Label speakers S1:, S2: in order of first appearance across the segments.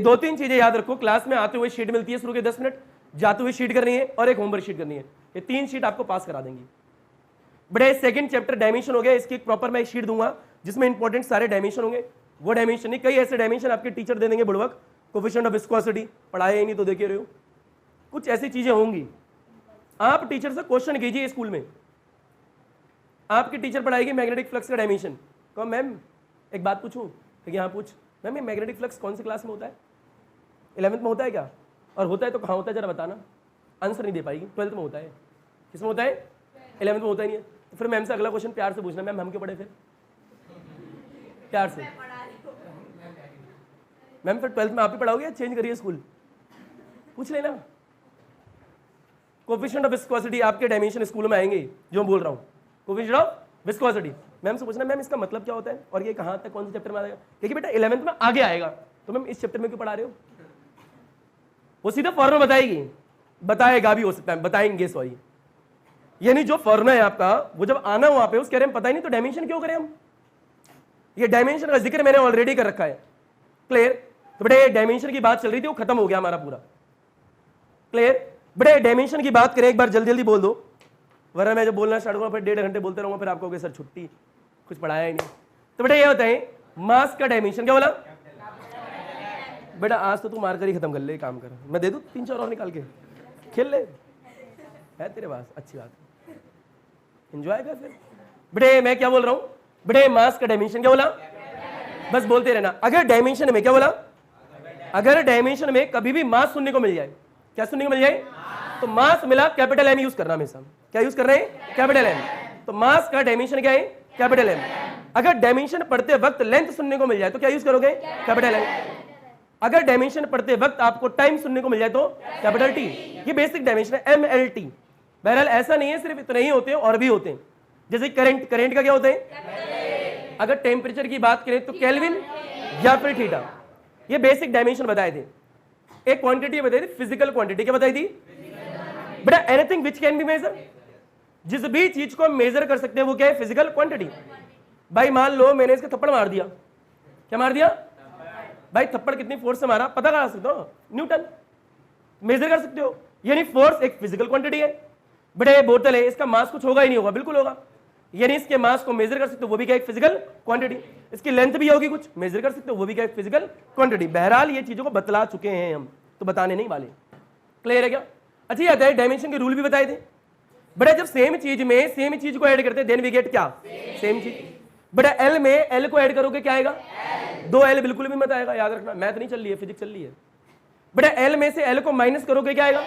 S1: दो तीन चीजें याद रखो, क्लास में आते हुए शीट मिलती है शुरू के 10 मिनट, जाते हुए शीट करनी है और एक होमवर्क शीट करनी है। ये 3 शीट आपको पास करा देंगी। बड़े सेकंड चैप्टर डायमेंशन हो गया, इसकी एक प्रॉपर मैं शीट दूंगा जिसमें इंपॉर्टेंट सारे डायमेंशन होंगे। वो डायमेंशन नहीं, कई ऐसे डायमेंशन आपके टीचर दे देंगे बुड़वक, कोफिशिएंट ऑफ विस्कोसिटी पढ़ाया ही नहीं तो देखे रहे हो, कुछ ऐसी चीजें होंगी। आप टीचर से क्वेश्चन कीजिए, स्कूल में आपकी टीचर पढ़ाएगी मैग्नेटिक फ्लक्स का डायमेंशन, कहो मैम एक बात पूछूं, हाँ पूछ। मैम ये मैग्नेटिक फ्लक्स कौन सी क्लास में होता है? 11th में होता है क्या? और होता है तो कहाँ होता है जरा बताना। आंसर नहीं दे पाएगी। 12th में होता है। किस में होता है? 11th में होता ही नहीं है। तो फिर मैम से अगला क्वेश्चन प्यार से पूछना, मैम हम क्यों पढ़े फिर? प्यार से। मैम फिर 12th में आप ही पढ़ाओगे या चेंज करिए स्कूल? पूछ लेना। कोफिशिएंट ऑफ विस्कोसिटी आपके डायमेंशन स्कूल में आएंगे जो मैं बोल रहा हूँ। कोफिशिएंट ऑफ विस्कोसिटी मैम से पूछना, मैम इसका मतलब क्या होता है और ये कहाँ तक कौन से चैप्टर में आएगा? क्योंकि बेटा 11th में आगे आएगा, तो मैम इस चैप्टर में क्यों पढ़ा रहे हो? वो सीधा फॉर्मूला बताएगी, बताएगा भी हो सकता है, बताएंगे सॉरी। यानी जो फॉर्मूला है आपका वो जब आना वहां पे उसके बारे में पता ही नहीं तो डायमेंशन क्यों करें हम? ये डायमेंशन का जिक्र मैंने ऑलरेडी कर रखा है। क्लियर? तो बेटे डायमेंशन की बात चल रही थी, वो खत्म हो गया हमारा पूरा। क्लियर? बेटे डायमेंशन की बात करें एक बार, जल्दी जल्दी बोल दो, वरना मैं जब बोलना स्टार्ट करूंगा फिर 1.5 घंटे बोलते रहूंगा, फिर आपको कहोगे सर छुट्टी, कुछ पढ़ाया ही नहीं। तो बेटा ये होता है मास का डायमेंशन। क्या बोला बेटा? आज तो तू मार कर ही खत्म कर ले, काम कर, मैं दे दूं 3-4 और निकाल के खेल ले, है तेरे पास, अच्छी बात है, एंजॉय कर फिर। बेटे मैं क्या बोल रहा हूं? बेटे मास का डायमेंशन क्या बोला? बस बोलते रहना। अगर डायमेंशन में क्या बोला? अगर डायमेंशन में कभी भी मास सुनने को मिल जाए, क्या सुनने को मिल जाए? तो मास मिला कैपिटल एम यूज करना हमेशा। क्या यूज कर रहे हैं? Capital M. तो मास का डायमेंशन क्या है? Capital M. अगर डायमेंशन पढ़ते वक्त लेंथ सुनने को मिल जाए तो क्या यूज करोगे? Capital M. अगर डायमेंशन पढ़ते वक्त आपको टाइम सुनने को मिल जाए तो कैपिटल टी। ये बेसिक डायमेंशन है, MLT। बहरहाल ऐसा नहीं है सिर्फ इतने ही होते हैं, और भी होते हैं। जैसे करंट, करंट का क्या होता है? अगर टेम्परेचर की बात करें तो केल्विन या फिर थीटा। ये बेसिक डायमेंशन बताए थे। एक क्वांटिटी बताई थी, फिजिकल क्वांटिटी। क्या बताई थी बेटा? Anything which can be measure, जिस भी चीज को हम मेजर कर सकते हैं वो क्या है? Physical quantity. भाई मान लो मैंने इसके थप्पड़ मार दिया, क्या मार दिया भाई? थप्पड़ कितनी फोर्स से मारा पता कर सकते हो? न्यूटन। मेजर कर सकते हो, यानी फोर्स एक फिजिकल क्वांटिटी है। बेटा ये बोतल है, इसका मास कुछ होगा ही नहीं होगा? बिल्कुल होगा। यानी इसके मास को मेजर कर सकते हो, वो भी क्या? एक फिजिकल क्वांटिटी। इसकी लेंथ भी होगी कुछ, मेजर कर सकते हो, वो भी क्या? एक फिजिकल क्वांटिटी। बहरहाल ये चीजों को बतला चुके हैं हम, तो बताने नहीं वाले। क्लियर है क्या? अच्छा ये आता है डायमेंशन के रूल भी बताए थे। बेटा जब सेम चीज में सेम चीज को ऐड करते हैं देन वी गेट क्या? सेम चीज। बेटा एल में एल को ऐड करोगे क्या आएगा? 2L बिल्कुल भी मत आएगा, याद रखना। मैथ नहीं चल रही है, फिजिक्स चल रही है। बेटा एल में से एल को माइनस करोगे क्या आएगा?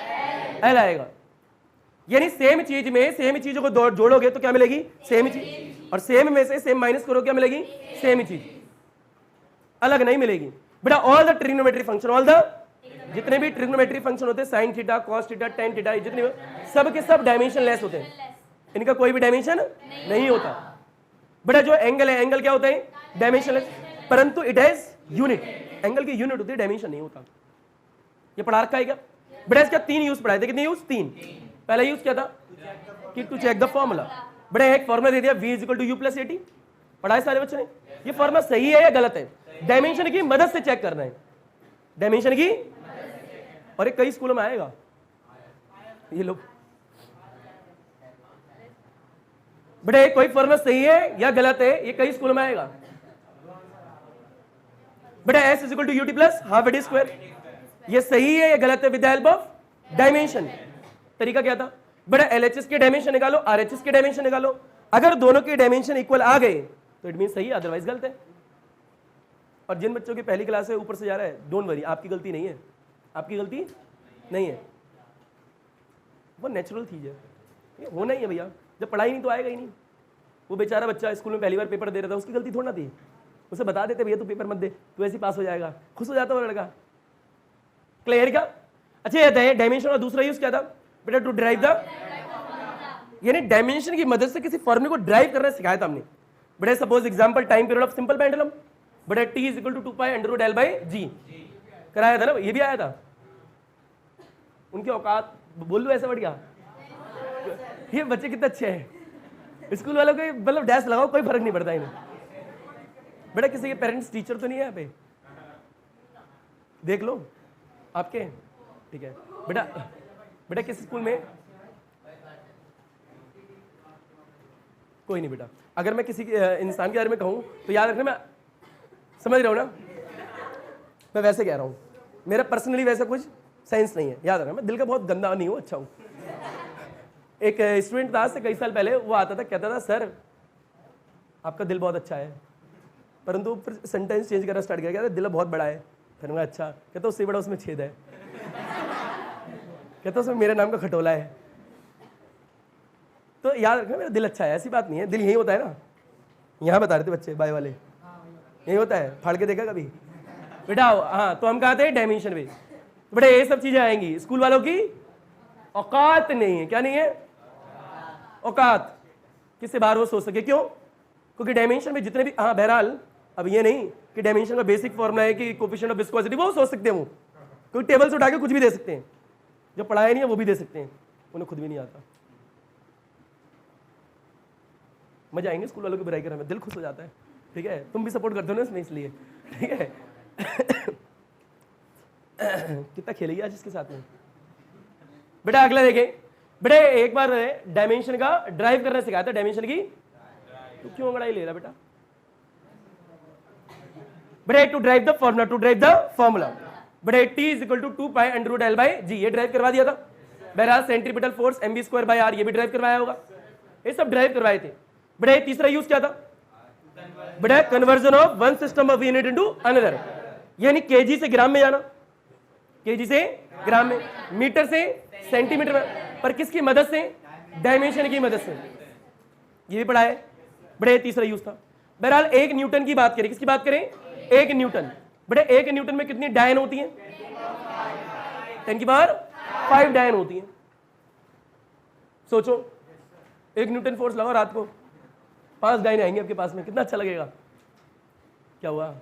S1: एल आएगा। यानी सेम चीज में सेम चीजों को जोड़ोगे तो क्या मिलेगी? सेम चीज। और सेम में से सेम माइनस करोगे क्या मिलेगी? सेम चीज, अलग नहीं मिलेगी। बेटा all the trigonometry function, all the जितने भी ट्रिग्नोमेट्री फंक्शन होते हैं, sine theta, cos theta, tan theta, जितने सब के सब डायमेंशन लेस होते हैं, इनका कोई भी डायमेंशन नहीं होता। बेटा जो एंगल है, एंगल क्या होता है? डायमेंशन लेस, परंतु इट हैज यूनिट। एंगल की यूनिट होती है, डायमेंशन नहीं होता। ये पढ़ा रखा है क्या? बेटा इसका 3 यूज पढ़ाए थे। कितने यूज? 3। पहला यूज क्या था? कि टू चेक द फॉर्मूला। बेटा एक फॉर्मूला दे दिया, v = u + at। पढ़ाए सारे बच्चों ने? ये फॉर्मूला सही है या गलत है? डायमेंशन की मदद से चेक करना है, डायमेंशन की। और ये कई स्कूलों में आएगा, ये लोग। बेटा कोई फॉर्मूला सही है या गलत है? ये कई स्कूलों में आएगा। बेटा s = ut + ½ AD², ये सही है या गलत है? With the help of dimension. तरीका क्या था? बेटा LHS के डायमेंशन निकालो, RHS के डायमेंशन निकालो। अगर दोनों के डायमेंशन इक्वल आ गए तो इट मीन सही है, अदरवाइज गलत है। और जिन बच्चों की पहली क्लास है ऊपर से जा रहा है, डोंट वरी, आपकी गलती नहीं है, आपकी गलती नहीं है, वो नेचुरल चीज है, ये होना ही है भैया। जब पढ़ाई नहीं तो आएगा ही नहीं। वो बेचारा बच्चा स्कूल में पहली बार पेपर दे रहा था, उसकी गलती थोड़ा ना थी। उसे बता देते भैया तू पेपर मत दे, तू ऐसे पास हो जाएगा, खुश हो जाता वो लड़का। क्लियर का? अच्छा ये है डायमेंशन का दूसरा यूज क्या था? बेटा टू ड्राइव द, यानी डायमेंशन की मदद से किसी फॉर्मूले को ड्राइव करना सिखाया था हमने। बेटा suppose example time period of simple pendulum, बेटा t = 2π√L/g कराया था ना, ये भी आया था। उनकी औकात बोल लो ऐसा बढ़िया। ये बच्चे कितने अच्छे हैं, स्कूल वालों को मतलब डैश लगाओ कोई फर्क नहीं पड़ता इन्हें। बेटा किसी के पेरेंट्स टीचर तो नहीं है यहाँ पे? देख लो आपके, ठीक है बेटा। बेटा किस स्कूल में? कोई नहीं बेटा, अगर मैं किसी इंसान के बारे में कहूँ तो याद रखना, मैं समझ रहा हूँ ना, मैं वैसे कह रहा हूँ, मेरा पर्सनली वैसा कुछ सेंस नहीं है, याद रखना। मैं दिल का बहुत गंदा नहीं हूँ, अच्छा हूँ। एक स्टूडेंट था आज से कई साल पहले, वो आता था कहता था सर आपका दिल बहुत अच्छा है, परंतु फिर सेंटेंस चेंज करना स्टार्ट किया, कहता दिल बहुत बड़ा है। फिर मैं अच्छा, कहता उससे बड़ा उसमें छेद है, कहता उसमें मेरे नाम का खटोला है। तो याद रखना मेरा दिल अच्छा है, ऐसी बात नहीं है। दिल यही होता है ना, यहाँ बता रहे थे बच्चे बाय वाले, यही होता है, फाड़ के देखा कभी बेटा? हाँ, तो हम कहते हैं डायमेंशन में। तो बेटा ये सब चीजें आएंगी, स्कूल वालों की औकात नहीं है। क्या नहीं है? औकात, किससे बाहर वो सोच सके। क्यों? क्योंकि डायमेंशन में जितने भी, हाँ बहरहाल अब ये नहीं कि डायमेंशन का बेसिक फॉर्मूला है कि कोफिशिएंट ऑफ विस्कोसिटी, वो सोच सकते हैं वो, क्योंकि टेबल से उठा के कुछ भी दे सकते हैं, जो पढ़ाया नहीं है वो भी दे सकते हैं, उन्हें खुद भी नहीं आता। मजा आएंगे स्कूल वालों की बुराई करने में, दिल खुश हो जाता है। ठीक है, तुम भी सपोर्ट करते हो ना इसमें, इसलिए ठीक है। कितना खेलेगी आज इसके साथ में बेटा? अगला देखें बेटा, एक बार डायमेंशन का ड्राइव करना सिखाया था, डायमेंशन की। तो क्यों अंगड़ाई ले रहा बेटा? बेटा to derive the formula, to derive the formula बेटा T is equal to 2 pi under root L by g, ये ड्राइव करवा दिया था। बहरहाल centripetal force mv square by r, ये भी ड्राइव करवाया होगा, ये सब ड्राइव करवाए थे। बेटा तीसरा यूज क्या था बेटा? Conversion of one system of unit into another, यानी केजी से ग्राम में जाना, केजी से ग्राम में, मीटर से सेंटीमीटर में, पर किसकी मदद से? डायमेंशन की मदद से। ये भी पढ़ा है बेटा, तीसरा यूज था। बहरहाल एक न्यूटन की बात करें, किसकी बात करें? एक न्यूटन। बेटा एक न्यूटन में कितनी डायन होती है? 10 की पावर 5 डायन होती है। सोचो, एक न्यूटन फोर्स लगाओ रात को, 5 डायन आएंगे आपके पास में, कितना अच्छा लगेगा। क्या हुआ?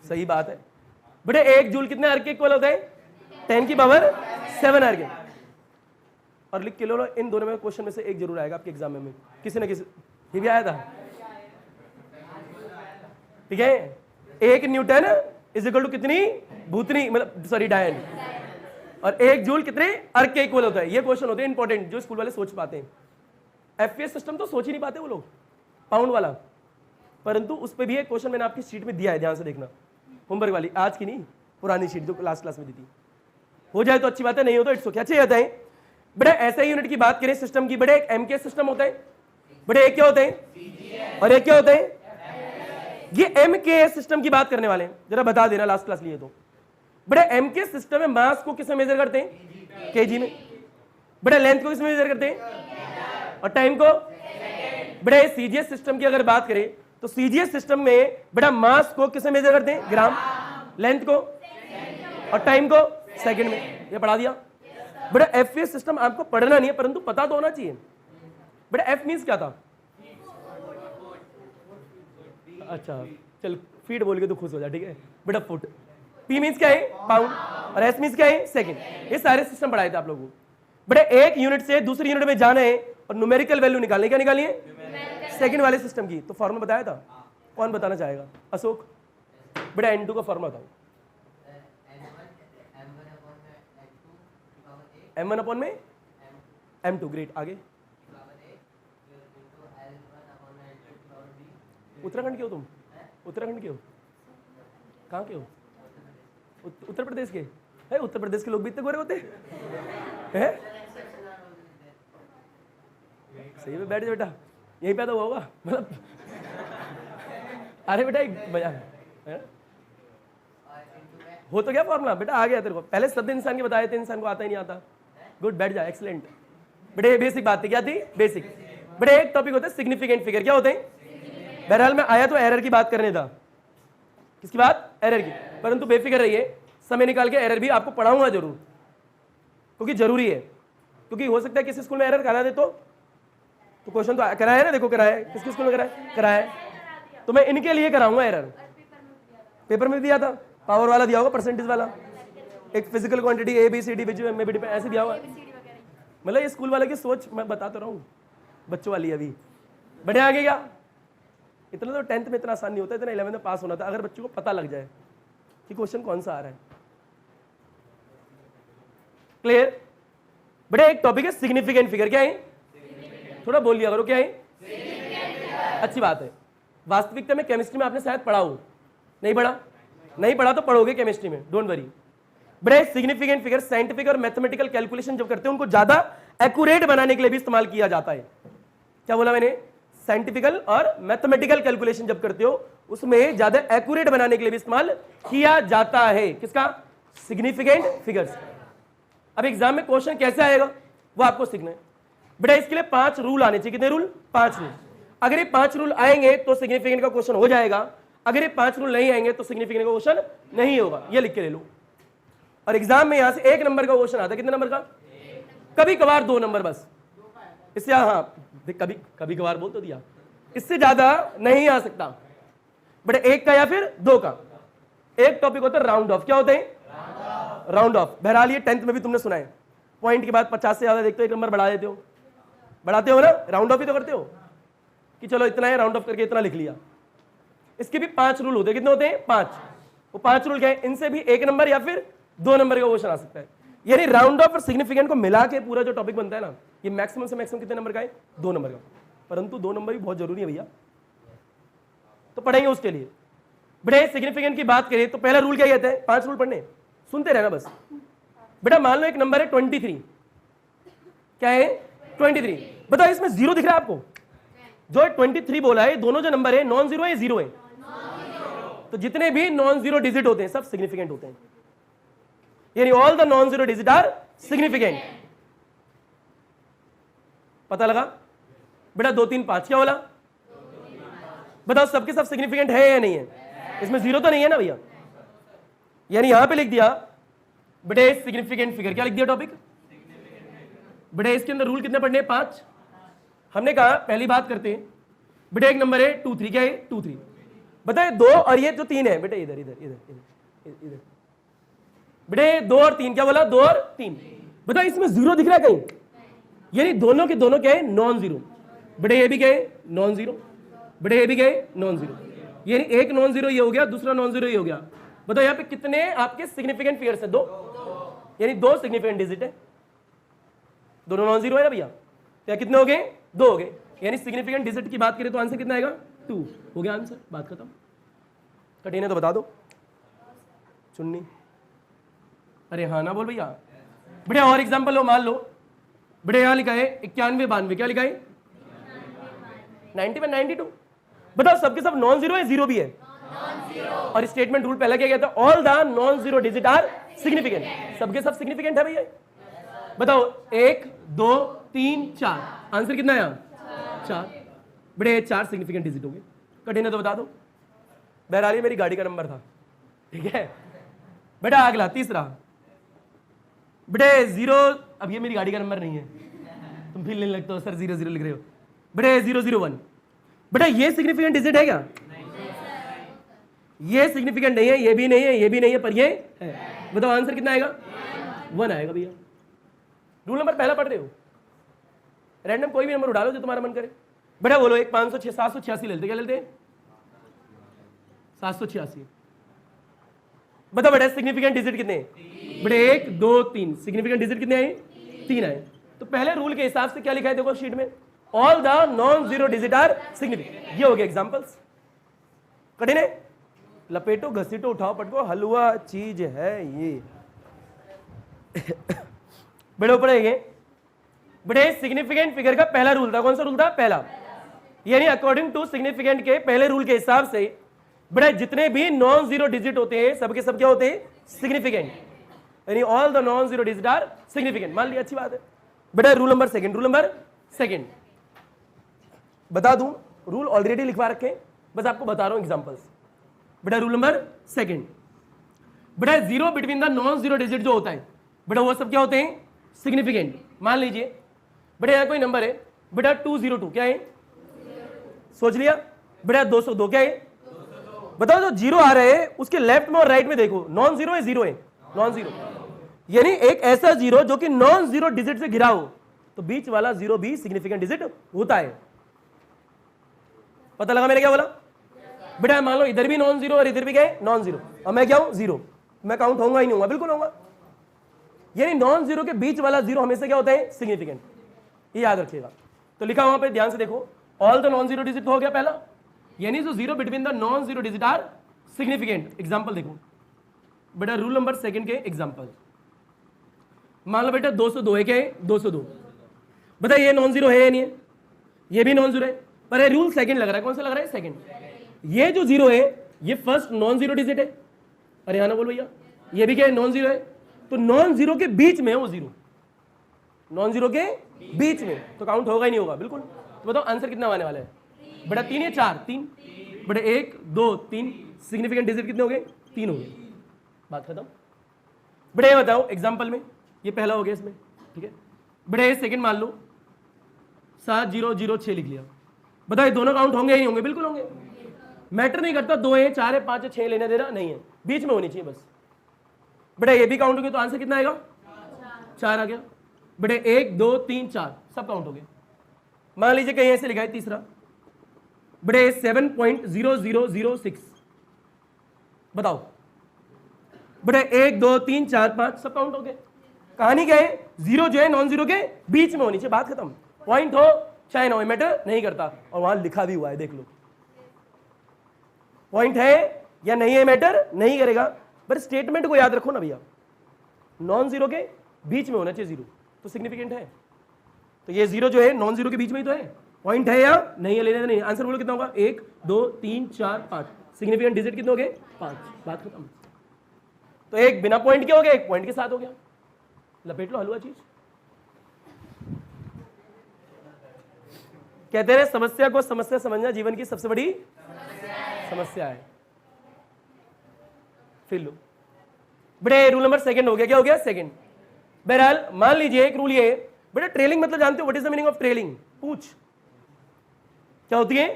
S1: सही बात है बेटा। 1 जूल कितने अर्ग के इक्वल होता है? 10 की पावर 7 अर्ग। और लिख के लो, इन दोनों में क्वेश्चन में से एक जरूर आएगा आपके एग्जाम में, किसी न किसी। ये भी आया था, ठीक है। 1 न्यूटन इज इक्वल टू कितनी भूतनी, मतलब सॉरी डायन, और 1 जूल कितने अर्ग के इक्वल होता है। ये क्वेश्चन होते हैं इंपॉर्टेंट, जो स्कूल वाले सोच पाते हैं। एफपीएस सिस्टम तो सोच ही नहीं पाते वो लोग, पाउंड वाला। परंतु उस पर भी एक क्वेश्चन मैंने आपकी शीट में दिया है, ध्यान से देखना, होमवर्क वाली, आज की नहीं, पुरानी शीट जो लास्ट क्लास में दी थी। हो जाए तो अच्छी बात है, नहीं हो तो इट्स ओके। अच्छे जाता है बेटा। ऐसे यूनिट की बात करें सिस्टम की, बेटा एक एमके सिस्टम होता है बेटा, एक क्या होता है और एक क्या होता है? ये एमके सिस्टम की बात करने वाले हैं, जरा बता देना, लास्ट क्लास लिए तो। बेटा एमके सिस्टम में मास को किसमें मेजर करते हैं? केजी में। बेटा लेंथ को किसमें मेजर करते हैं? और टाइम को? बेटा सीजीएस सिस्टम की अगर बात करें तो सीजीएस सिस्टम में बेटा मास को किसमें मेजर करते हैं? ग्राम। लेंथ को और टाइम को सेकंड में। ये पढ़ा दिया बेटा। एफपीएस सिस्टम आपको पढ़ना नहीं है, परंतु पता तो होना चाहिए। बेटा एफ मींस क्या था? अच्छा चल, फीट बोल के तो खुश हो जा, ठीक है बेटा। फुट। पी मींस क्या है? पाउंड। और एस मींस क्या है? सेकंड। ये सारे सिस्टम पढ़ाए थे आप लोगों को बेटा। एक यूनिट से दूसरी यूनिट में जाना है और न्यूमेरिकल वैल्यू निकालनी, क्या निकालनी है? सेकंड वाले सिस्टम की। तो फॉर्मूला बताया था, कौन बताना चाहेगा? अशोक। बेटा N2 का फॉर्मूला बताओ। M1 अपॉन में M2, ग्रेट। आगे उत्तराखंड के हो तुम? उत्तराखंड के हो? कहाँ के हो? उत्तर प्रदेश के है? उत्तर प्रदेश के लोग भी इतने गोरे होते हैं? सही में बैठ जाओ बेटा, यहीं पैदा हुआ होगा, मतलब अरे बेटा एक मजा है। हो तो क्या फॉर्मूला बेटा? आ गया तेरे को, पहले शब्द इंसान के बताए थे, इंसान को आता ही नहीं आता। गुड, बैठ जा, एक्सीलेंट बेटे। बेसिक बात थी, क्या थी? बेसिक। बेटे एक टॉपिक होता है सिग्निफिकेंट फिगर, क्या होते हैं? बहरहाल मैं आया तो एरर की बात करने था। किसकी बात? एरर की। परंतु बेफिक्र रहिए, समय निकाल के एरर भी आपको पढ़ाऊंगा जरूर, क्योंकि जरूरी है। क्योंकि हो सकता है किसी स्कूल में एरर करा दे तो क्वेश्चन तो कराया है ना, देखो कराया है, किसके स्कूल में कराया है। तो मैं इनके लिए कराऊंगा एरर। पेपर में दिया था, पावर वाला दिया होगा, परसेंटेज वाला, एक फिजिकल क्वांटिटी ABCD में भी ऐसे दिया हुआ। मतलब ये स्कूल वाले की सोच मैं बताता रहा हूँ, बच्चों वाली। अभी बढ़िया आगे क्या, इतना तो 10th में इतना आसान नहीं होता, इतना 11th में पास होना था, अगर बच्चों को पता लग जाए कि क्वेश्चन कौन सा आ रहा है। क्लियर? बेटा एक टॉपिक है सिग्निफिकेंट फिगर, क्या है? थोड़ा बोल लिया करो, क्या है? अच्छी बात है। वास्तविकता में केमिस्ट्री में आपने शायद पढ़ा हो, नहीं पढ़ा? नहीं पढ़ा तो पढ़ोगे केमिस्ट्री में, डोंट वरी। बड़े सिग्निफिकेंट फिगर साइंटिफिक और मैथमेटिकल कैलकुलेशन जब करते हैं उनको ज्यादा एक्यूरेट बनाने के लिए भी इस्तेमाल किया जाता है। क्या बोला मैंने? साइंटिफिकल और मैथमेटिकल कैलकुलेशन जब करते हो उसमें ज्यादा एक्यूरेट बनाने के लिए भी इस्तेमाल किया जाता है। किसका? Significant figures. अब एग्जाम में क्वेश्चन कैसे आएगा वो आपको सीखना है। बेटा इसके लिए 5 रूल आने चाहिए। कितने रूल? 5 रूल। अगर ये 5 रूल आएंगे तो सिग्निफिकेंट का क्वेश्चन हो जाएगा, अगर ये 5 रूल नहीं आएंगे तो सिग्निफिकेंट का क्वेश्चन नहीं होगा। ये लिख के ले लो। और एग्जाम में यहां से 1 नंबर का क्वेश्चन आता है। कितने नंबर का? कभी कभार 2 नंबर बस, इससे हाँ कभी कभार बोल तो दिया, इससे ज्यादा नहीं आ सकता। बट 1 का या फिर 2 का। एक टॉपिक होता है राउंड ऑफ। क्या होते हैं? Round of. बहरहाल ये 10th में भी तुमने सुना है, पॉइंट के बाद 50 से ज्यादा देखते हो 1 नंबर बढ़ा देते हो, बढ़ाते हो ना, राउंड ऑफ ही तो करते हो कि चलो इतना है, राउंड ऑफ करके इतना लिख लिया। इसके भी 5 रूल होते हैं। कितने होते हैं? 5। वो 5 रूल क्या है? इनसे भी 1 नंबर या फिर 2 नंबर का क्वेश्चन आ सकता है। यानी राउंड ऑफ और सिग्निफिकेंट को मिला के पूरा जो टॉपिक बनता है ना, ये मैक्सिमम से मैक्सिमम कितने नंबर का है? 2 नंबर का। परंतु 2 नंबर भी बहुत जरूरी है भैया, तो पढ़ेंगे उसके लिए। बेटा सिग्निफिकेंट की बात करें तो पहला रूल क्या कहता है? 5 रूल पढ़ने, सुनते रहना बस। बेटा मान लो एक नंबर है 23। क्या है? 23। बताओ इसमें 0 दिख रहा है आपको? जो 23 बोला है, दोनों जो नंबर है नॉन जीरो है, 0 है। तो जितने भी नॉन जीरो डिजिट होते हैं सब सिग्निफिकेंट होते हैं, यानी all the non zero digit are significant. पता लगा? बेटा 2 3 5 क्या बोला? बताओ सबके सब सिग्निफिकेंट है या नहीं है? इसमें 0 तो नहीं है ना भैया? यानी यहां पे लिख दिया बेटे सिग्निफिकेंट फिगर। क्या लिख दिया टॉपिक? बेटे इसके अंदर रूल कितने पढ़ने? 5। हमने कहा पहली बात करते हैं। बेटे एक नंबर है 2 3। क्या है? 2 3। बताए 2 और ये जो 3 है बेटे, इधर इधर इधर इधर इधर बेटे 2 और 3। क्या बोला? 2 और 3। बताओ इसमें 0 दिख रहा है कहीं? यानी दोनों के दोनों क्या है? Non zero. बेटे ये भी क्या है? Non zero. बेटे ये भी क्या है? Non zero. यानी एक नॉन जीरो ये हो गया, दूसरा नॉन जीरो ये हो गया। बताओ यहाँ पे कितने आपके सिग्निफिकेंट फिगर्स है? 2। यानी 2 सिग्निफिकेंट डिजिट है, दोनों नॉन जीरो है ना भैया? क्या कितने हो गए? 2 हो गए। यानी सिग्निफिकेंट डिजिट की बात करें तो आंसर कितना आएगा? 2 हो गया आंसर, बात खत्म। कठिन है तो बता दो। चुन्नी, अरे हाँ ना बोल भैया। बेटे और एग्जांपल लो, मान लो बेटे यहां लिखा है 91 92। क्या लिखा है? 91 92। बताओ सबके सब नॉन जीरो है, 0 भी है? और स्टेटमेंट रूल पहला क्या कहता है? All the non zero digit are significant. सबके सब सिग्निफिकेंट है भैया। बताओ 1 2 3 4, आंसर कितना है? 4। बेटे 4 सिग्निफिकेंट डिजिट हो गए। कठिन है तो बता दो। बहरहाल ये मेरी गाड़ी का नंबर था, ठीक है बेटा। अगला तीसरा बेटे 0। अब ये मेरी गाड़ी का नंबर नहीं है, तुम फील नहीं लगता हो सर 0 0 लिख रहे हो। बेटे 001। बेटा ये सिग्निफिकेंट डिजिट है क्या? ये सिग्निफिकेंट नहीं है, ये भी नहीं है, ये भी नहीं है, पर ये है। बताओ आंसर कितना आएगा? 1 आएगा भैया। रूल नंबर पहला पढ़ रहे हो, रैंडम कोई भी नंबर उड़ा लो जो तुम्हारा मन करे। बेटा बोलो एक 506 786 लेते। क्या लेते? 786। बताओ बेटा सिग्निफिकेंट डिजिट कितने? बेटे 1 2 3। सिग्निफिकेंट डिजिट कितने आए? 3 आए। तो पहले रूल के हिसाब से क्या लिखा है देखो शीट में? All the non zero digit are significant. ये हो गया एग्जांपल्स। कठिन है? लपेटो घसीटो उठाओ पटको, हलवा चीज है ये। बेटे पढ़ेंगे। बेटे सिग्निफिकेंट फिगर का पहला रूल था, कौन सा रूल था? पहला। यानी अकॉर्डिंग टू सिग्निफिकेंट के पहले रूल के हिसाब से बेटा जितने भी नॉन जीरो डिजिट होते हैं सबके सब क्या होते हैं? सिग्निफिकेंट। यानी all the non zero digit are significant. मान लिया, अच्छी बात है बेटा। Rule number second. Rule number second बता दूं, रूल ऑलरेडी लिखवा रखे, बस आपको बता रहा हूं एग्जांपल्स। बेटा रूल नंबर सेकंड, बेटा 0 between the non zero digit जो होता है बेटा वो सब क्या होते हैं? सिग्निफिकेंट। मान लीजिए बेटा यहां कोई नंबर है बेटा 202। क्या है? सोच लिया बेटा 202। क्या है? बताओ जो 0 आ रहे हैं उसके लेफ्ट में और राइट में देखो, नॉन जीरो है, 0 है? Non zero. यानी एक ऐसा 0 जो कि नॉन जीरो डिजिट से घिरा हो, तो बीच वाला 0 भी सिग्निफिकेंट डिजिट होता है। पता लगा मैंने क्या बोला? बेटा मान लो इधर भी नॉन जीरो और इधर भी क्या है? नॉन जीरो, और मैं क्या हूं? 0। मैं काउंट होऊंगा ही नहीं होऊंगा? बिल्कुल होऊंगा। यानी नॉन जीरो के बीच वाला जीरो हमेशा क्या होता है, सिग्निफिकेंट, ये याद रखिएगा। तो लिखा वहां पे ध्यान से देखो, all the non zero digit हो गया पहला, यानी जो zero between the non zero digit are significant. Example देखो बेटा, रूल नंबर सेकंड के एग्जांपल, मान लो बेटा 202 है, क्या है 202, बता ये नॉन जीरो है या नहीं है, ये भी नॉन जीरो है, पर ये रूल सेकंड लग रहा है, कौन सा लग रहा है, सेकंड। ये जो जीरो है ये फर्स्ट नॉन जीरो डिजिट है, अरे हाँ ना बोल भैया, ये भी क्या है, नॉन जीरो है, तो नॉन जीरो के बीच में है वो जीरो, नॉन जीरो के बीच में, तो काउंट होगा ही नहीं होगा, बिल्कुल। तो बताओ आंसर कितना आने वाला है बेटा, 3 या 4, 3 बेटा, 1 2 3, सिग्निफिकेंट डिजिट कितने हो गए, 3 हो गए, बात खत्म। बेटा ये बताओ एग्जांपल में, ये पहला हो गया इसमें, ठीक है बेटा, ये सेकंड मान लो 7006 लिख लिया, बताओ ये दोनों काउंट होंगे ही नहीं होंगे, बिल्कुल होंगे, मैटर नहीं करता 2 है 4 है 5 है 6 लेने देना नहीं है, बीच में होनी चाहिए बस। बेटा ये भी काउंट हो गया, तो आंसर कितना आएगा, 4 आ गया बेटे, 1 2 3 4 सब काउंट हो गए। मान लीजिए कहीं ऐसे लिखा है तीसरा बेटे 7.0006, बताओ बेटे 1 2 3 4 5 सब काउंट हो गए। कहानी क्या है, जीरो जो है नॉन जीरो के बीच में होनी चाहिए, बात खत्म। पॉइंट हो चाहे ना हो मैटर नहीं करता, और वहां लिखा भी हुआ है देख लो, पॉइंट है या नहीं है मैटर नहीं करेगा, पर स्टेटमेंट को याद रखो ना भैया, नॉन जीरो के बीच में होना चाहिए जीरो, तो सिग्निफिकेंट है। तो ये जीरो जो है नॉन जीरो के बीच में ही तो है, पॉइंट है या नहीं है, लेने नहीं। आंसर बोलो कितना होगा, 1 2 3 4 5, सिग्निफिकेंट डिजिट कितने हो गए, 5, बात खत्म। तो एक बिना पॉइंट के हो गया, एक पॉइंट के साथ हो गया, लपेट लो हलवा चीज। कहते हैं समस्या को समस्या समझना जीवन की सबसे बड़ी समस्या है। फिर लो बेटे, रूल नंबर सेकंड हो गया, क्या हो गया, सेकंड। बहरहाल मान लीजिए एक रूल ये बेटा, ट्रेलिंग मतलब जानते हो, what is the meaning of trailing, पूछ क्या होती है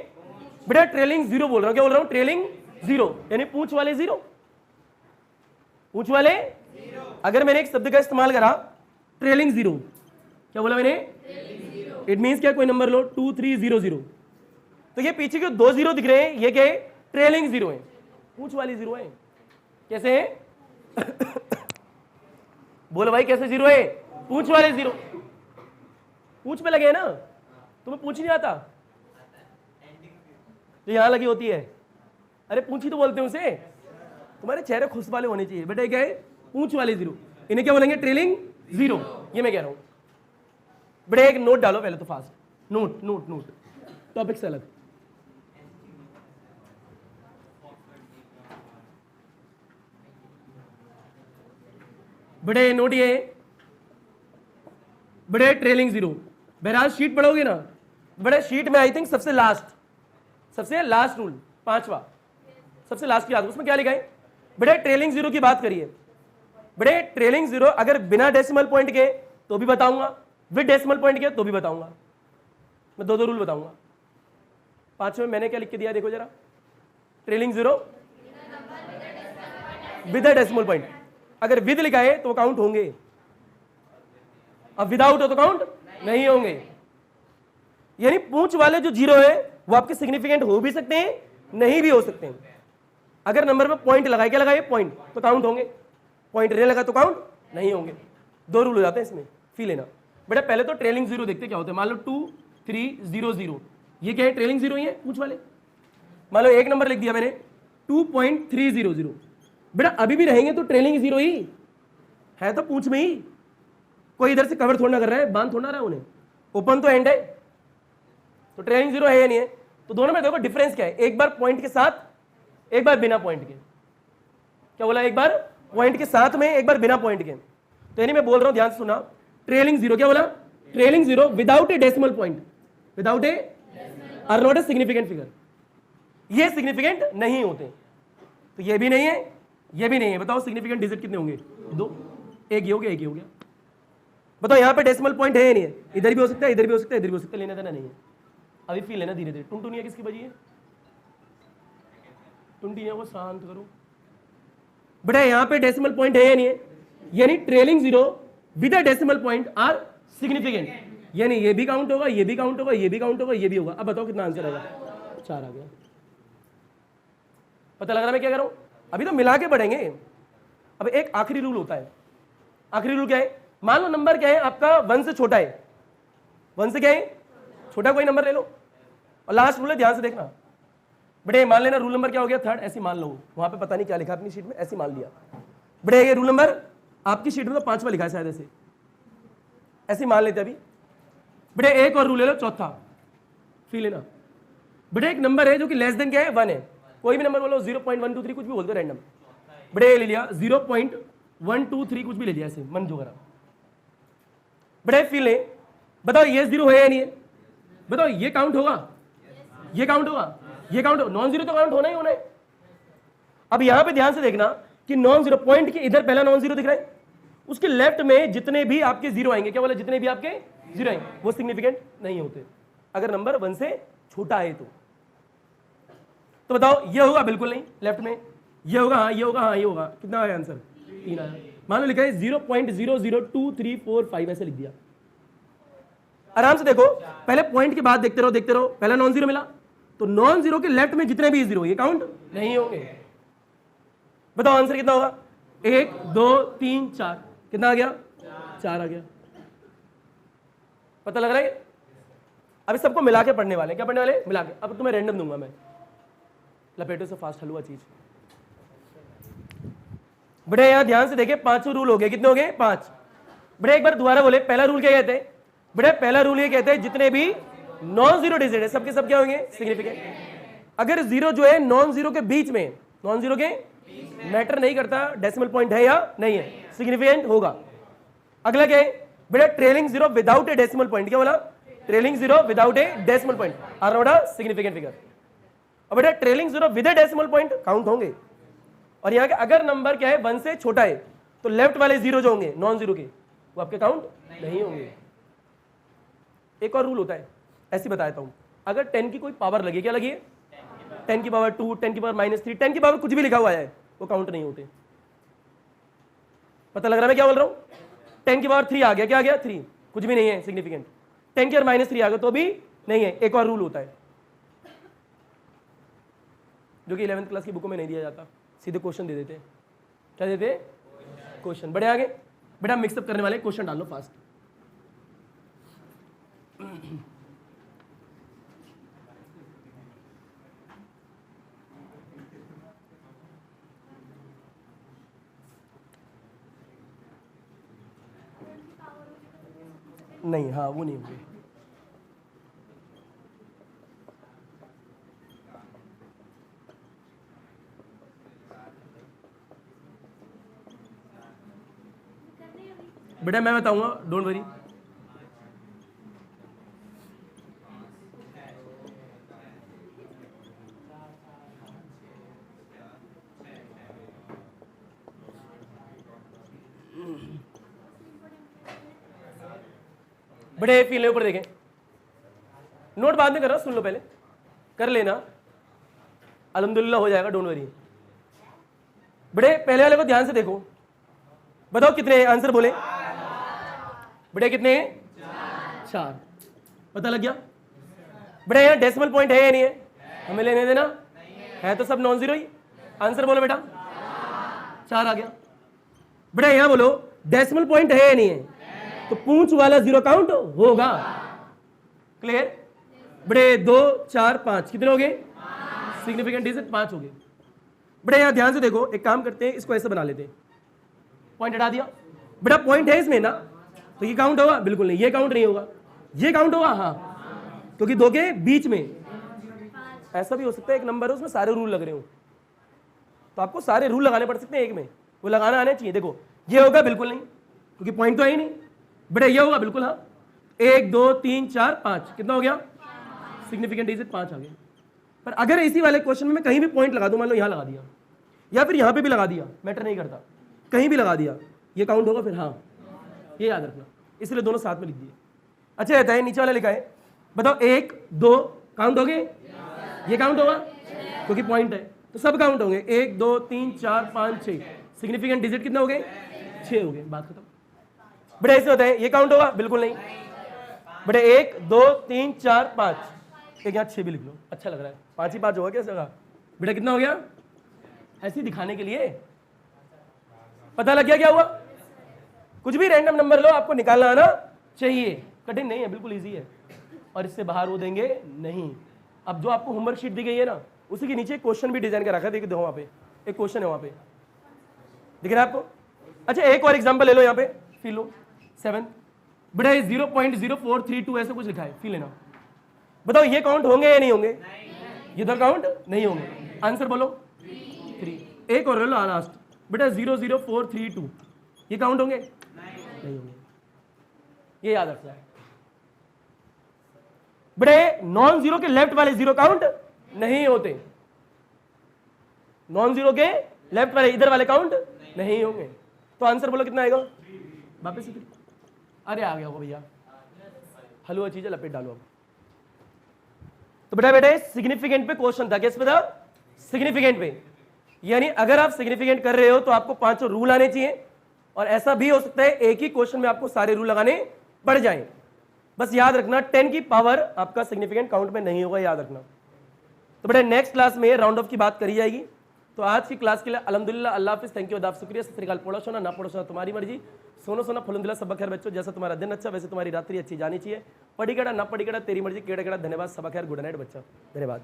S1: बेटा, ट्रेलिंग जीरो बोल रहा हूं, क्या बोल रहा हूं, ट्रेलिंग जीरो, यानी पूछ वाले जीरो, पूछ वाले अगर मैंने एक शब्द का इस्तेमाल करा ट्रेलिंग जीरो, क्या बोला मैंने, इट मींस क्या, कोई नंबर लो 2 3 0 0, तो ये पीछे के 2 जीरो दिख रहे हैं, ये क्या है, ट्रेलिंग जीरो है, पूछ वाली जीरो है। कैसे है बोलो भाई, कैसे जीरो है, पूछ वाले जीरो, पूछ पे लगे है ना, तुम्हें पूछ नहीं आता जो यहां लगी होती है, अरे पूछ ही तो बोलते हैं उसे, तुम्हारे चेहरे खुश वाले होने चाहिए बेटा, क्या है, पूछ वाले जीरो, इन्हें क्या बोलेंगे, ट्रेलिंग जीरो, ये मैं कह रहा हूं बेटा। एक नोट डालो पहले तो fast, note note note, topic से अलग। बड़े नोट ये बड़े, ट्रेलिंग जीरो। बहरहाल शीट पढ़ोगे ना बड़े, शीट में आई थिंक सबसे लास्ट रूल, 5वां सबसे लास्ट की याद, उसमें क्या लिखा है बड़े, ट्रेलिंग जीरो की बात करिए बड़े, ट्रेलिंग जीरो अगर बिना डेसिमल पॉइंट के तो भी बताऊंगा, विद डेसिमल पॉइंट के तो भी बताऊंगा, मैं दो रूल बताऊंगा। 5वें मैंने क्या लिख के दिया देखो जरा, trailing zero with decimal point, अगर विद लिखा है तो काउंट होंगे, अब विदाउट हो तो काउंट नहीं होंगे। यानी पूंछ वाले जो जीरो है वो आपके सिग्निफिकेंट हो भी सकते हैं, नहीं भी हो सकते हैं। अगर नंबर में पॉइंट लगाए, क्या लगाए, पॉइंट, तो काउंट होंगे, पॉइंट नहीं लगा तो काउंट नहीं होंगे। 2 रूल हो जाते हैं इसमें, फी लेना बेटा। पहले तो ट्रेलिंग जीरो देखते क्या होते हैं, मान लो 2 3 0 0, ये क्या है, ट्रेलिंग जीरो ही है पूंछ वाले। मान लो एक नंबर लिख दिया मैंने 2.300, बेटा अभी भी रहेंगे तो ट्रेलिंग जीरो ही है, तो पूंछ में ही, कोई इधर से कवर थोड़ा कर रहा है, बांध थोड़ा रहा है उन्हें, ओपन तो एंड है, तो ट्रेलिंग जीरो है या नहीं है। तो दोनों में देखो डिफरेंस क्या है, एक बार पॉइंट के साथ, एक बार बिना पॉइंट के। क्या बोला, एक बार पॉइंट के साथ में, एक बार बिना पॉइंट के। तो यानी मैं बोल रहा हूं, ध्यान से सुना, ट्रेलिंग जीरो, क्या बोला, trailing zero without a decimal point, without A R not a significant figure, ये सिग्निफिकेंट नहीं होते। तो ये भी नहीं है, ये भी नहीं है। बताओ सिग्निफिकेंट डिजिट कितने होंगे, 2, एक ही हो गया, एक ही हो गया। बताओ यहाँ पे डेसिमल पॉइंट है या नहीं है, इधर भी हो सकता है, इधर भी हो सकता है, इधर भी हो सकता है, लेना देना नहीं है। अभी फील लेना धीरे धीरे। टुनटुनिया किसकी बजी है, टुनटुनिया को शांत करो बेटा। यहाँ पे डेसिमल पॉइंट है या नहीं है, यानी trailing zero with decimal point are significant, यानी ये भी काउंट होगा, ये भी काउंट होगा, ये भी काउंट होगा, ये भी होगा। अब बताओ कितना आंसर आएगा, 4 आ गया। पता लग रहा है मैं क्या कर रहा हूं, अभी तो मिला के पढ़ेंगे। अब एक आखिरी रूल होता है, आखिरी रूल क्या है, मान लो नंबर क्या है आपका 1 से छोटा है, 1 से क्या है छोटा कोई नंबर ले लो, और लास्ट रूल है ध्यान से देखना बेटे, मान लेना रूल नंबर क्या हो गया 3rd, ऐसे मान लो, वहां पे पता नहीं क्या लिखा अपनी शीट में, ऐसे मान लिया बेटे, ये रूल नंबर आपकी शीट में तो 5वां लिखा है शायद, ऐसे मान लेते अभी बेटे। एक और रूल ले लो चौथा, फ्री लेना बेटे, एक नंबर है जो कि लेस देन क्या है 1 है, कोई भी नंबर बोलो 0.123 कुछ भी बोलते रैंडम बेटे, ले लिया 0.123 कुछ भी ले लिया ऐसे मन जो करा बेटे, फिर ले बताओ ये 0 है या नहीं है, बताओ ये काउंट होगा, ये काउंट होगा, ये काउंट, नॉन जीरो तो काउंट होना ही होना है। अब यहां पे ध्यान से देखना कि नॉन जीरो पॉइंट के इधर पहला नॉन जीरो दिख रहा है, उसके लेफ्ट में जितने भी आपके जीरो आएंगे, क्या बोले, जितने भी आपके जीरो आएंगे वो सिग्निफिकेंट नहीं होते अगर नंबर 1 से छोटा है तो बताओ ये होगा, बिल्कुल नहीं, लेफ्ट में ये होगा, हाँ ये होगा, हाँ ये होगा, कितना आया आंसर 3 आया। मान लो लिखा है 0.00235 ऐसे लिख दिया, आराम से देखो, पहले पॉइंट के बाद देखते रहो, पहला नॉन जीरो मिला तो नॉन जीरो के लेफ्ट में जितने भी जीरो ये काउंट नहीं होंगे। बताओ आंसर कितना होगा, 1 2 3 4, कितना आ गया 4 आ गया, पता लग रहा है। अभी सबको मिला के पढ़ने वाले, क्या पढ़ने वाले, मिला के। अब तुम्हें रैंडम दूंगा मैं, लपेटो से फास्ट हलवा चीज बड़े, यहां ध्यान से देखे 5 रूल हो गए, कितने हो गए 5 बड़े। एक बार दोबारा बोले, पहला रूल क्या कहते हैं बड़े, पहला रूल ये कहते हैं जितने भी नॉन जीरो डिजिट है सबके सब क्या होंगे सिग्निफिकेंट। अगर जीरो जो है नॉन जीरो के बीच में, नॉन जीरो के मैटर नहीं करता डेसिमल पॉइंट है या नहीं है, सिग्निफिकेंट होगा। अगला क्या है बेटा, trailing zero without a decimal point, क्या बोला, trailing zero without a decimal point are not a significant figure. और बेटा trailing zero with a decimal point count होंगे। और यहाँ के अगर नंबर क्या है 1 से छोटा है तो लेफ्ट वाले जीरो जो होंगे नॉन जीरो के वो आपके काउंट नहीं होंगे। एक और रूल होता है, ऐसे बता देता हूं, अगर 10 की कोई पावर लगी, क्या लगी है 10 की पावर 2, 10 की पावर -3, 10 की पावर कुछ भी लिखा हुआ है वो काउंट नहीं होते। पता लग रहा है मैं क्या बोल रहा हूं, 10 की पावर 3 आ गया, क्या आ गया 3, कुछ भी नहीं है सिग्निफिकेंट। 10 की पावर -3 आ गया तो भी नहीं है। एक और रूल होता है जो कि 11th क्लास की बुकों में नहीं दिया जाता, सीधे क्वेश्चन दे देते हैं। क्या देते, क्वेश्चन। बड़े आगे बेटा, मिक्सअप करने वाले क्वेश्चन डाल लो फास्ट। नहीं, हाँ वो नहीं होंगे। बेटा मैं बताऊंगा, डोंट वरी। बड़े फील ऊपर देखें, नोट बाद में कर रहा, सुन लो पहले, कर लेना, अल्हम्दुलिल्लाह हो जाएगा, डोंट वरी। बड़े पहले वाले को ध्यान से देखो, बताओ कितने आंसर बोले बड़े, कितने हैं 4, पता लग गया। बड़े यहाँ डेसिमल पॉइंट है या नहीं है, हमें लेने देना है तो सब नॉन जीरो ही। आंसर बोलो बेटा, 4 आ गया। बड़े यहाँ बोलो डेसिमल पॉइंट है या नहीं है, तो पूंछ वाला जीरो काउंट होगा। क्लियर। बड़े 2 4 5 कितने हो गए, सिग्निफिकेंट डिजिट 5 हो गए। बड़े यहाँ ध्यान से देखो, एक काम करते हैं, इसको ऐसे बना लेते हैं, पॉइंट हटा दिया। बेटा पॉइंट है इसमें ना, तो ये काउंट होगा, बिल्कुल नहीं, ये काउंट नहीं होगा, ये काउंट होगा, हाँ, क्योंकि दो के बीच में। ऐसा भी हो सकता है एक नंबर है उसमें सारे रूल लग रहे हो, तो आपको सारे रूल लगाने पड़ सकते हैं एक में, वो लगाना आने चाहिए। देखो ये होगा, बिल्कुल नहीं, क्योंकि पॉइंट तो है ही नहीं। बेटा ये होगा, बिल्कुल हाँ, 1 2 3 4 5 कितना हो गया, सिग्निफिकेंट डिजिट 5 आ गया। पर अगर इसी वाले क्वेश्चन में मैं कहीं भी पॉइंट लगा दूं, मान लो यहाँ लगा दिया या फिर यहाँ पे भी लगा दिया, मैटर नहीं करता, कहीं भी लगा दिया, ये काउंट होगा फिर, हाँ ये याद रखना, इसलिए दोनों साथ में लिख दिए, अच्छा रहता है। नीचे वाला लिखा है, बताओ 1 2 काउंट हो गए, ये काउंट होगा क्योंकि पॉइंट है, तो सब काउंट होंगे, 1 2 3 4 5 6, सिग्निफिकेंट डिजिट कितने हो गए, 6 हो गए, बात खत्म। बड़े ऐसे होता है, ये काउंट होगा, बिल्कुल नहीं। बड़े 1 2 3 4 5, एक यहाँ 6 भी लिख लो, अच्छा लग रहा है, 5 ही 5 होगा क्या जगह। बेटा कितना हो गया, ऐसे ही दिखाने के लिए, पता लग गया क्या हुआ। कुछ भी रैंडम नंबर लो, आपको निकालना आना चाहिए। कठिन नहीं है, बिल्कुल ईजी है, और इससे बाहर वो देंगे नहीं। अब जो आपको होमवर्क शीट दी गई है ना, उसी के नीचे क्वेश्चन भी डिजाइन कर रखा है, देखिए दो वहाँ पे एक क्वेश्चन है, वहाँ पे दिख रहा है आपको। अच्छा एक और एग्जाम्पल ले लो, यहाँ पे फील लो 7 बेटा 0.0432 ऐसे कुछ लिखा है, फील लेना। बताओ ये काउंट होंगे या नहीं होंगे? ये तो काउंट नहीं होंगे। आंसर बोलो 3। एक और ले लो लास्ट, बेटा 00432 ये काउंट होंगे? नहीं होंगे। ये याद रखना है बेटे, नॉन जीरो के लेफ्ट वाले जीरो काउंट नहीं होते, नॉन जीरो के लेफ्ट वाले इधर वाले काउंट नहीं होंगे। तो आंसर बोलो कितना आएगा? वापस 3। अरे आ गया होगा भैया, हलवा चीजें लपेट डालो अब। तो बेटा बेटे सिग्निफिकेंट पे क्वेश्चन था, किस पे था? सिग्निफिकेंट पे। यानी अगर आप सिग्निफिकेंट कर रहे हो तो आपको 5 रूल आने चाहिए, और ऐसा भी हो सकता है एक ही क्वेश्चन में आपको सारे रूल लगाने पड़ जाएं। बस याद रखना 10 की पावर आपका सिग्निफिकेंट काउंट में नहीं होगा, याद रखना। तो बेटा नेक्स्ट क्लास में राउंड ऑफ की बात करी जाएगी। तो आज की क्लास के लिए अल्हम्दुलिल्लाह, अल्लाह हाफिज़, थैंक यू, अदाब, शुक्रिया, सत श्री अकाल। पढ़ो सोना ना पढ़ो सोना तुम्हारी मर्जी, सोनो सोना फलुंदिल्ला, सब खैर बच्चों। जैसा तुम्हारा दिन अच्छा वैसे तुम्हारी रात्रि अच्छी जानी चाहिए। पढ़ी केड़ा ना पढ़ी केड़ा तेरी मर्जी, केड़ा केड़ा। धन्यवाद, सब खैर, गुड नाइट बच्चा, धन्यवाद।